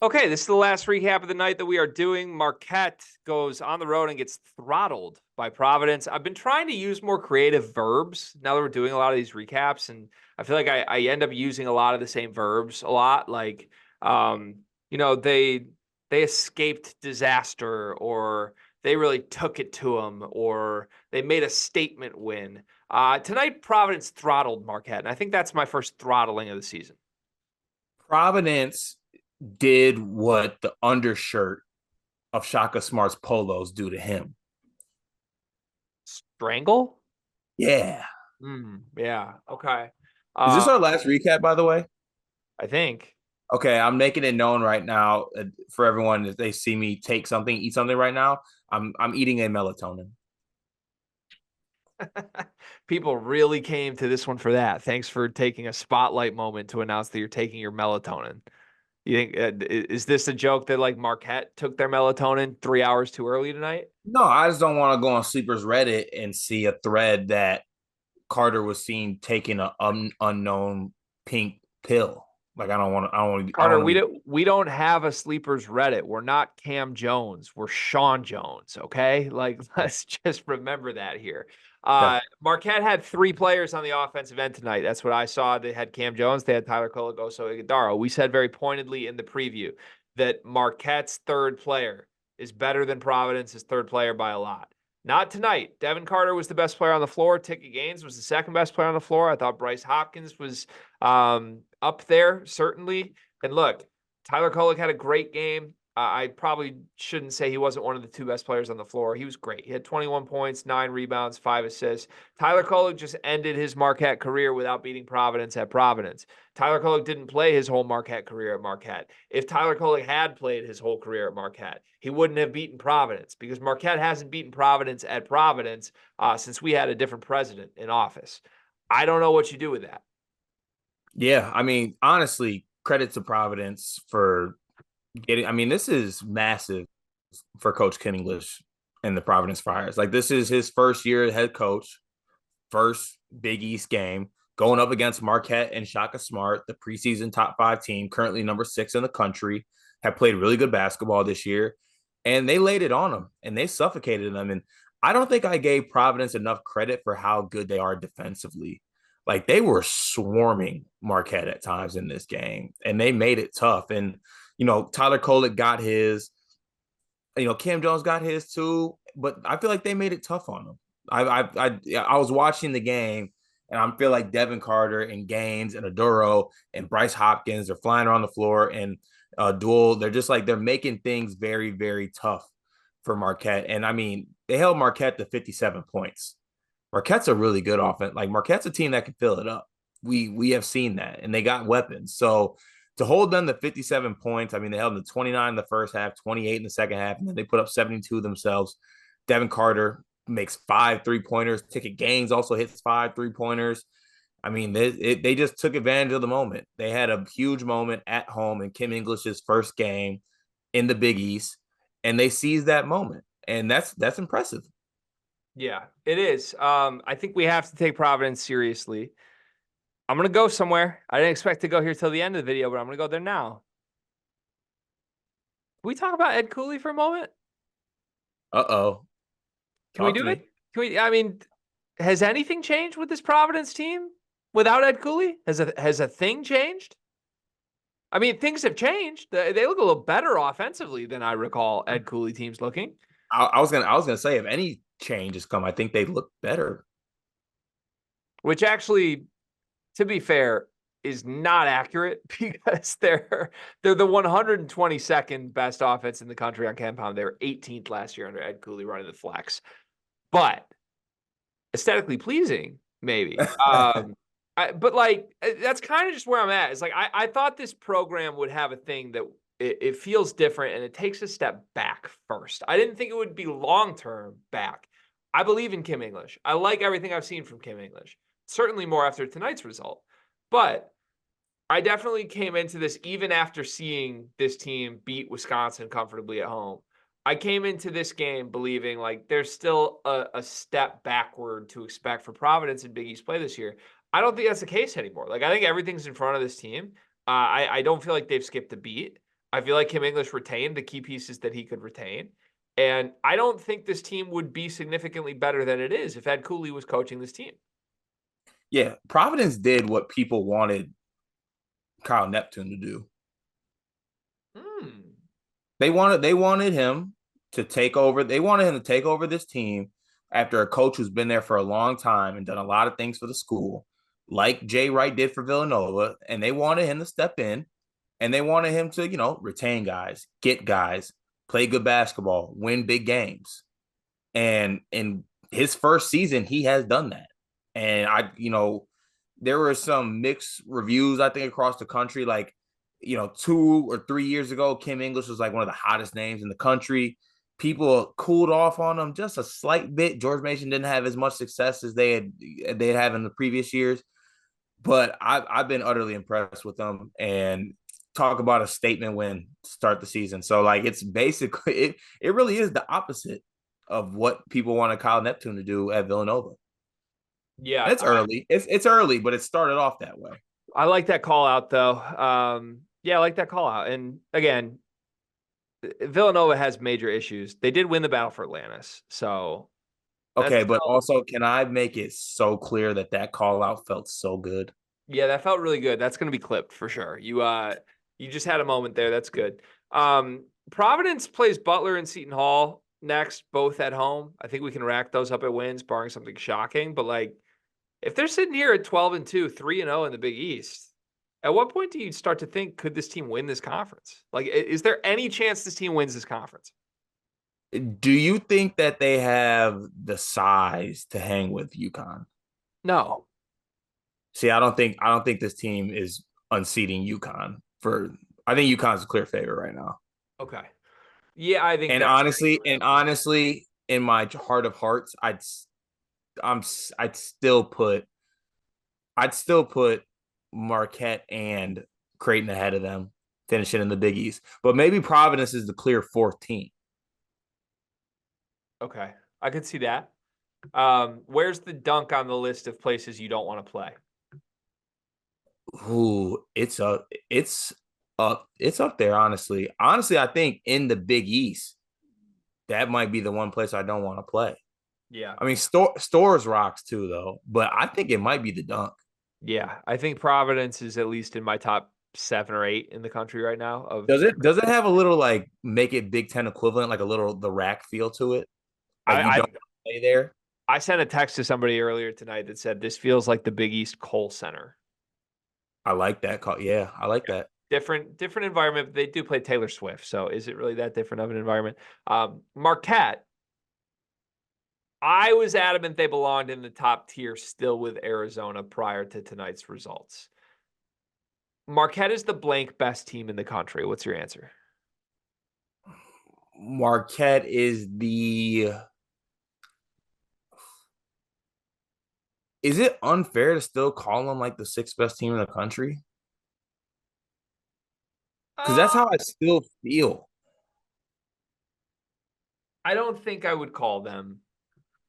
Okay, this is the last recap of the night that we are doing. Marquette goes on the road and gets throttled by Providence. I've been trying to use more creative verbs now that we're doing a lot of these recaps, and I feel like I end up using a lot of the same verbs a lot. Like, they escaped disaster, or they really took it to them, or they made a statement win. Tonight, Providence throttled Marquette, and I think that's my first throttling of the season. Providence did what the undershirt of Shaka Smart's polos do to him. Strangle? Yeah. Yeah. Okay. Is Uh, this our last recap, by the way? I think. Okay, I'm making it known right now for everyone if they see me take something, eat something right now. I'm eating a melatonin. People really came to this one for that. Thanks for taking a spotlight moment to announce that you're taking your melatonin. You think is this a joke that like Marquette took their melatonin 3 hours too early tonight? No, I just don't want to go on Sleepers Reddit and see a thread that Carter was seen taking a unknown pink pill. Like I don't want to. I don't want to. I don't Carter, want to be. we don't have a sleepers Reddit. We're not Cam Jones. We're Sean Jones. Okay, like let's just remember that here. Okay. Marquette had three players on the offensive end tonight. That's what I saw. They had Cam Jones. They had Tyler Colagoso Iguodaro. We said very pointedly in the preview that Marquette's third player is better than Providence's third player by a lot. Not tonight. Devin Carter was the best player on the floor. Ticket Gaines was the second best player on the floor. I thought Bryce Hopkins was up there, certainly. And look, Tyler Kolek had a great game. I probably shouldn't say he wasn't one of the two best players on the floor. He was great. He had 21 points, 9 rebounds, 5 assists. Tyler Kolek just ended his Marquette career without beating Providence at Providence. Tyler Kolek didn't play his whole Marquette career at Marquette. If Tyler Kolek had played his whole career at Marquette, he wouldn't have beaten Providence because Marquette hasn't beaten Providence at Providence since we had a different president in office. I don't know what you do with that. Yeah, I mean, honestly, credit to Providence for getting. I mean, this is massive for Coach Ken English and the Providence Friars. Like, this is his first year as head coach, first Big East game, going up against Marquette and Shaka Smart, the preseason top 5 team, currently number 6 in the country, have played really good basketball this year, and they laid it on them and they suffocated them. And I don't think I gave Providence enough credit for how good they are defensively. Like they were swarming Marquette at times in this game, and they made it tough. And Tyler Kolek got his. Cam Jones got his too, but I feel like they made it tough on him. I was watching the game, and I feel like Devin Carter and Gaines and Adoro and Bryce Hopkins are flying around the floor, and Duel. They're just like they're making things very very tough for Marquette. And I mean, they held Marquette to 57 points. Marquette's a really good offense. Like Marquette's a team that can fill it up. We have seen that, and they got weapons. So to hold them to 57 points, I mean, they held them to 29 in the first half, 28 in the second half, and then they put up 72 themselves. Devin Carter makes 5 3-pointers. Ticket Gaines also hits 5 3-pointers. I mean, they just took advantage of the moment. They had a huge moment at home in Kim English's first game in the Big East, and they seized that moment, and that's impressive. Yeah, it is. I think we have to take Providence seriously. I'm gonna go somewhere. I didn't expect to go here till the end of the video, but I'm gonna go there now. Can we talk about Ed Cooley for a moment? Uh-oh. Can we Talk to do it? me. Can we? I mean, has anything changed with this Providence team without Ed Cooley? Has a thing changed? I mean, things have changed. They look a little better offensively than I recall Ed Cooley teams looking. I was gonna say if any change has come, I think they look better. Which actually, to be fair, is not accurate because they're the 122nd best offense in the country on KenPom. They were 18th last year under Ed Cooley running the flex, but aesthetically pleasing, maybe. But like that's kind of just where I'm at. It's like I thought this program would have a thing that it feels different and it takes a step back first. I didn't think it would be long term back. I believe in Kim English. I like everything I've seen from Kim English. Certainly more after tonight's result. But I definitely came into this even after seeing this team beat Wisconsin comfortably at home. I came into this game believing like there's still a step backward to expect for Providence and Big East play this year. I don't think that's the case anymore. Like I think everything's in front of this team. I don't feel like they've skipped a beat. I feel like Kim English retained the key pieces that he could retain. And I don't think this team would be significantly better than it is if Ed Cooley was coaching this team. Yeah, Providence did what people wanted Kyle Neptune to do. Hmm. They wanted him to take over. They wanted him to take over this team after a coach who's been there for a long time and done a lot of things for the school, like Jay Wright did for Villanova. And they wanted him to step in, and they wanted him to, retain guys, get guys, play good basketball, win big games. And in his first season, he has done that. And there were some mixed reviews, I think, across the country. Like, 2 or 3 years ago, Kim English was like one of the hottest names in the country. People cooled off on him just a slight bit. George Mason didn't have as much success as they'd have in the previous years, but I've been utterly impressed with them. And talk about a statement win to start the season. So like it's basically it really is the opposite of what people wanted Kyle Neptune to do at Villanova. Yeah, And it's early. It's early, but it started off that way. I like that call out though. Yeah, I like that call out. And again, Villanova has major issues. They did win the battle for Atlantis, so that's Okay, but still, also can I make it so clear that call out felt so good? yeah, that felt really good. That's going to be clipped for sure. You just had a moment there. That's good. Providence plays Butler and Seton Hall next, both at home. I think we can rack those up at wins, barring something shocking. But like, if they're sitting here at 12-2, 3-0 in the Big East, at what point do you start to think, could this team win this conference? Like, is there any chance this team wins this conference? Do you think that they have the size to hang with UConn? No. See, I don't think this team is unseating UConn for. I think UConn's a clear favorite right now. Okay. Yeah, I think And that's honestly, in my heart of hearts, I'm I'd still put I'd still put Marquette and Creighton ahead of them, finishing in the Big East. But maybe Providence is the clear fourth team. okay. I could see that. Where's the dunk on the list of places you don't want to play? Ooh, it's up there. Honestly, I think in the Big East, that might be the one place I don't want to play. Yeah. I mean, stores rocks too, though, but I think it might be the dunk. Yeah. I think Providence is at least in my top 7 or 8 in the country right now. Of Does it have a little like make it Big Ten equivalent, like a little the rack feel to it? Like you I don't play there. I sent a text to somebody earlier tonight that said this feels like the Big East Kohl Center. I like that call. Yeah, I like Yeah. that. Different environment, but they do play Taylor Swift. So is it really that different of an environment? Marquette, I was adamant they belonged in the top tier still with Arizona prior to tonight's results. Marquette is the blank best team in the country. What's your answer? Marquette is the. Is it unfair to still call them like the sixth best team in the country? Because Uh, that's how I still feel. I don't think I would call them.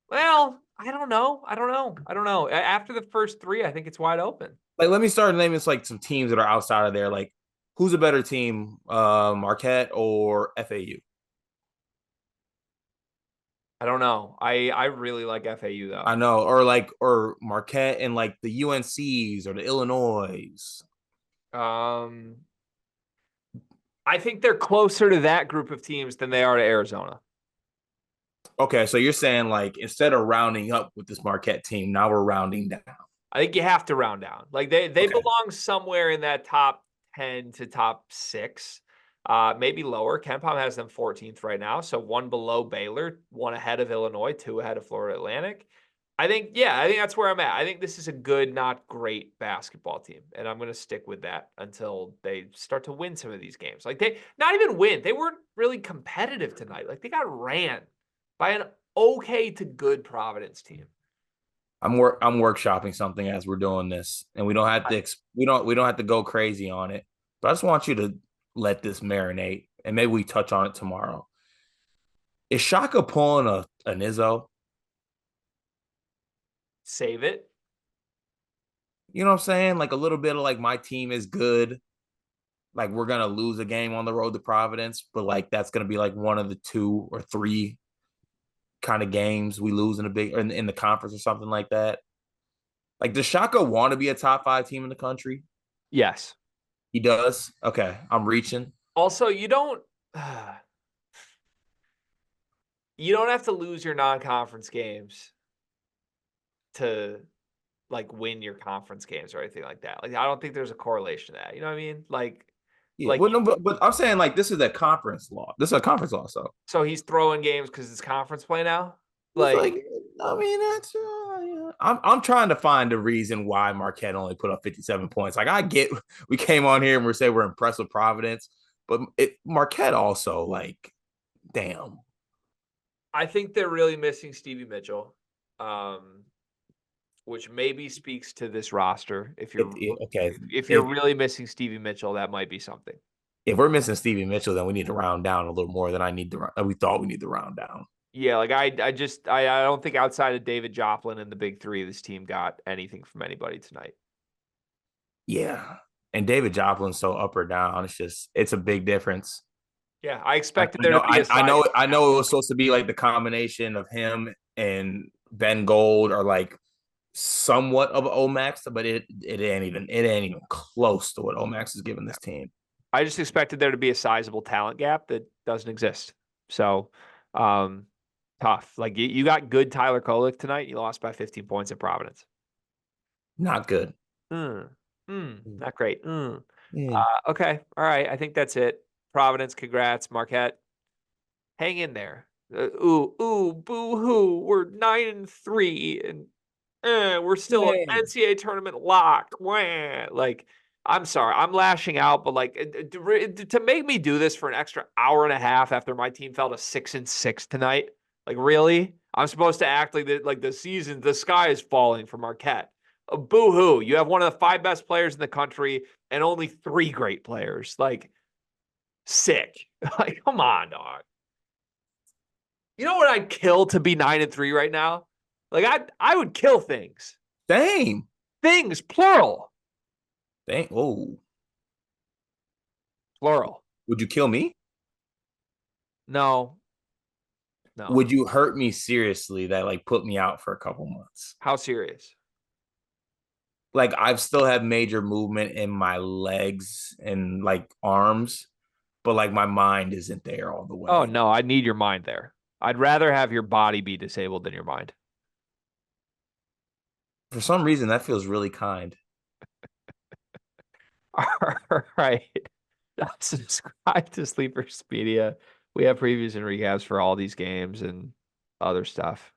Well, I don't know. I don't know. After the first three, I think it's wide open. Like, let me start naming like some teams that are outside of there. Like, who's a better team, Marquette or FAU? I don't know. I really like FAU though. I know, or Marquette and like the UNCs or the Illinois. Um, I think they're closer to that group of teams than they are to Arizona. Okay, so you're saying like instead of rounding up with this Marquette team, now we're rounding down. I think you have to round down. Like they Okay. belong somewhere in that top 10 to top 6. Maybe lower. Ken Pom has them 14th right now. So one below Baylor, one ahead of Illinois, two ahead of Florida Atlantic. I think that's where I'm at. I think this is a good, not great basketball team. And I'm going to stick with that until they start to win some of these games. Like they not even win. They weren't really competitive tonight. Like they got ran by an okay to good Providence team. I'm workshopping something as we're doing this, and we don't have to we don't have to go crazy on it. But I just want you to let this marinate, and maybe we touch on it tomorrow. Is Shaka pulling an Izzo? Save it. You know what I'm saying? Like a little bit of like my team is good. like we're gonna lose a game on the road to Providence, but like that's gonna be like one of the 2 or 3 kind of games we lose in a big in the conference or something like that. Like, does Shaka want to be a top 5 team in the country? Yes. He does. Okay, I'm reaching. Also, you don't you don't have to lose your non-conference games to like win your conference games or anything like that. Like I don't think there's a correlation to that. You know what I mean? Yeah, Like well, no, but I'm saying like this is a conference law. This is a conference law, so so he's throwing games because it's conference play now. it's Like like I mean that's yeah. I'm trying to find a reason why Marquette only put up 57 points. Like I get we came on here and we're saying we're impressed with Providence, but Marquette also like damn. I think they're really missing Stevie Mitchell, um, which maybe speaks to this roster. Okay, If you're really missing Stevie Mitchell, that might be something. if we're missing Stevie Mitchell, then we need to round down a little more than I need to. We thought we need to round down. Yeah, like I don't think outside of David Joplin and the big three, this team got anything from anybody tonight. Yeah, and David Joplin's so up or down. It's a big difference. Yeah, I I, expected I there to know, be a side. I know it was supposed to be like the combination of him and Ben Gold are like somewhat of Omax, but it ain't even close to what Omax is giving this team. I just expected there to be a sizable talent gap that doesn't exist. So, tough. Like you got good Tyler Kolek tonight. You lost by 15 points at Providence. Not good. Not great. Yeah. Okay. All right. I think that's it. Providence, congrats. Marquette, hang in there. Boo hoo. We're 9-3, and we're still an Man. NCAA tournament lock. Wah. Like, I'm sorry, I'm lashing out, but like to make me do this for an extra hour and a half after my team fell to 6-6 tonight. Like, really? I'm supposed to act like that? Like the sky is falling for Marquette. Boo hoo! You have one of the 5 best players in the country and only 3 great players. Like, sick. Like, come on, dog. You know what I'd kill to be 9-3 right now? Like I would kill things. Same. Things, plural. Dang. Oh. Plural. Would you kill me? No. No. Would you hurt me seriously that like put me out for a couple months? How serious? Like I've still had major movement in my legs and like arms, but like my mind isn't there all the Oh way. no, I need your mind there. I'd rather have your body be disabled than your mind. For some reason, that feels really kind. All right. Subscribe to Sleepers Media. We have previews and recaps for all these games and other stuff.